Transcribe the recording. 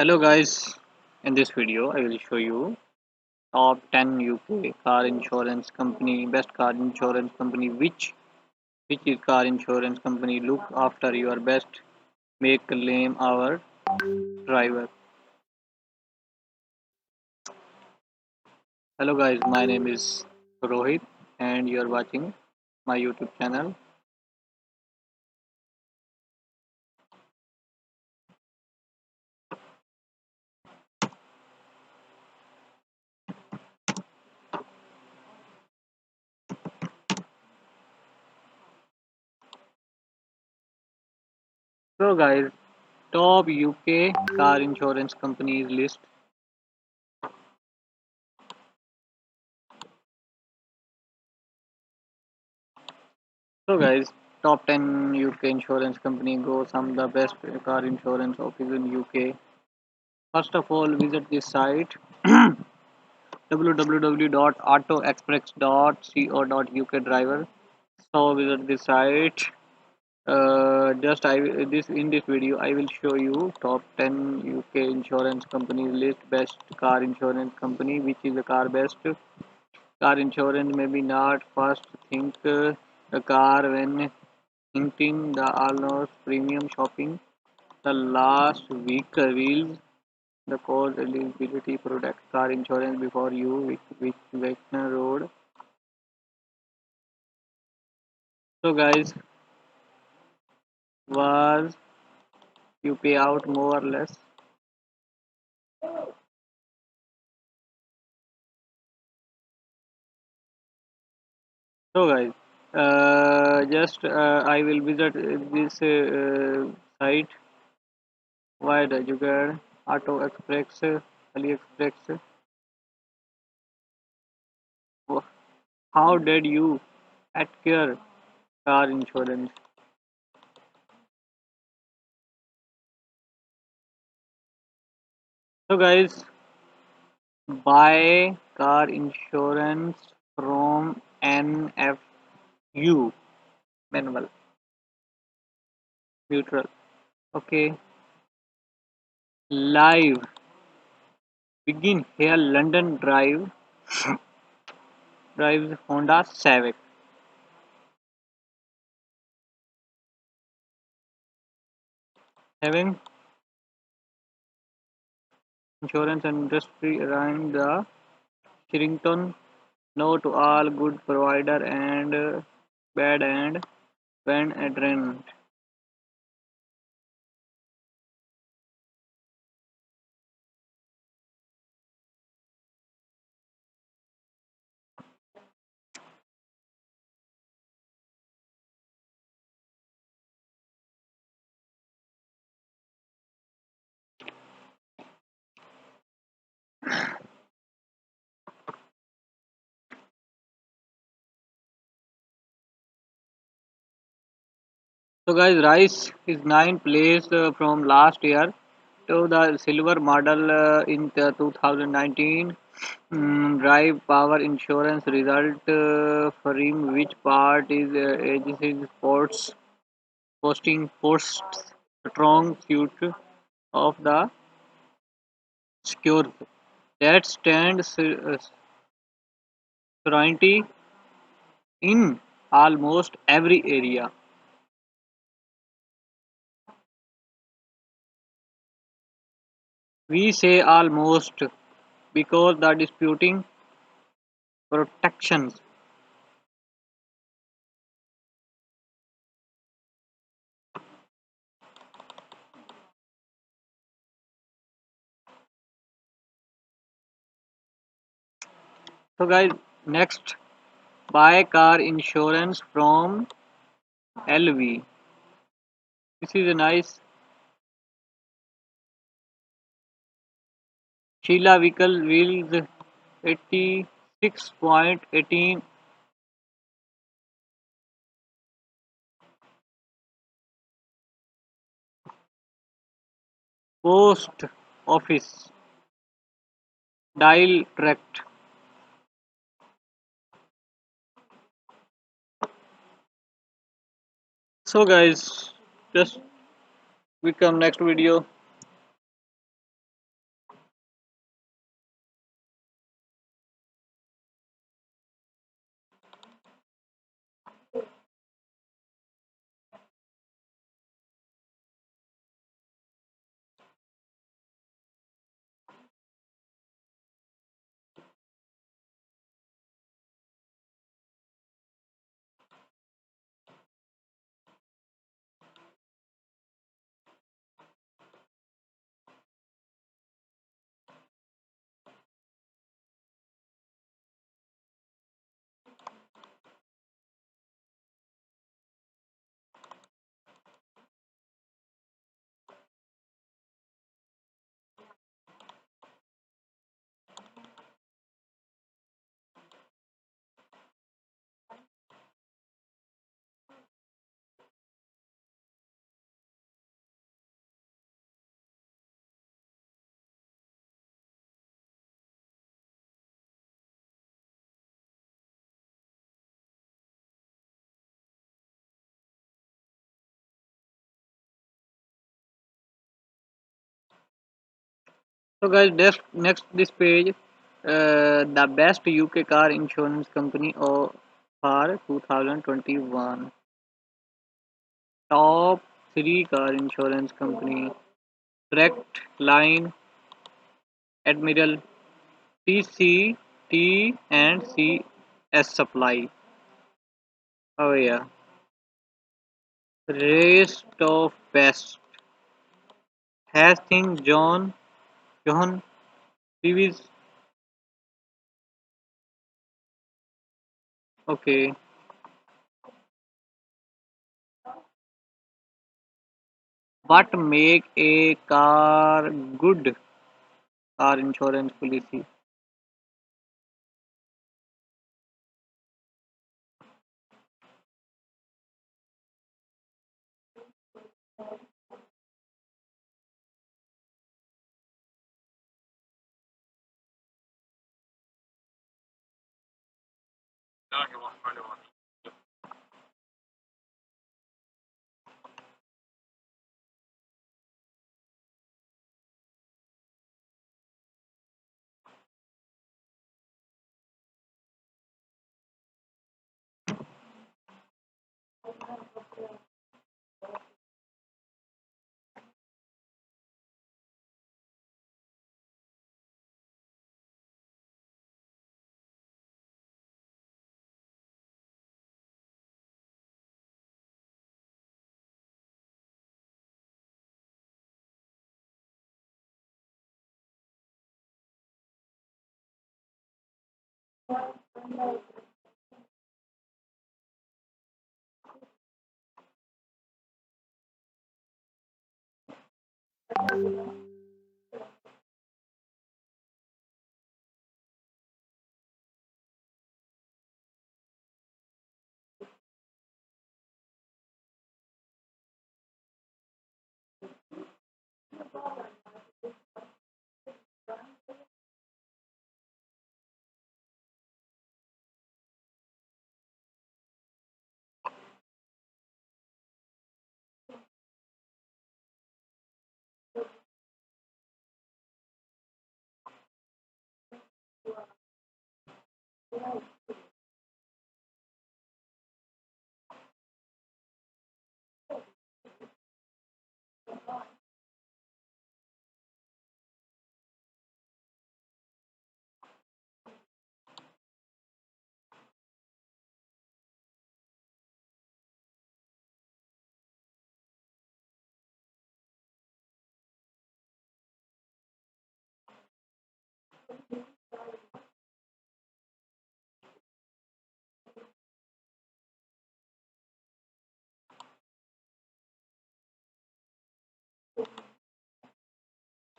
Hello guys, in this video I will show you top 10 UK car insurance company, best car insurance company, which is car insurance company look after your best, make claim our driver. Hello guys, my name is Rohit and you are watching my YouTube channel. So guys, top UK car insurance companies list. So guys, top 10 UK insurance company go some the best car insurance office in UK. First of all, visit this site www.autoexpress.co.uk driver. So visit this site. Just I this in this video I will show you top 10 UK insurance companies list best car insurance company which is the car best car insurance. Maybe not first think the car when thinking the almost premium shopping. The last week reveals the cause eligibility product car insurance before you which Wagner Road. So guys, was you pay out more or less. So guys, just I will visit this site. Why did you get Auto Express, AliExpress? How did you acquire car insurance? So guys, buy car insurance from NFU manual neutral. Okay, live begin here. London drives Honda Civic. Having insurance industry around the Shillington. No to all good provider and bad and when adrenaline. So guys, Rice is ninth place from last year to the silver medal in 2019. Drive Power Insurance result frame which part is agency sports posting posts strong suit of the secure that stands sovereignty in almost every area. We say almost because the disputing protections. So guys, next buy car insurance from LV. This is a nice Sheila vehicle wheels 86.18 post office dial tract. So guys, just we come next video. So guys, next this page, the best UK car insurance company for 2021. Top three car insurance company: Direct Line, Admiral, TCT, and CS Supply. Oh yeah, rest of best. Has think John Peavis. Okay, what make a car good car insurance policy?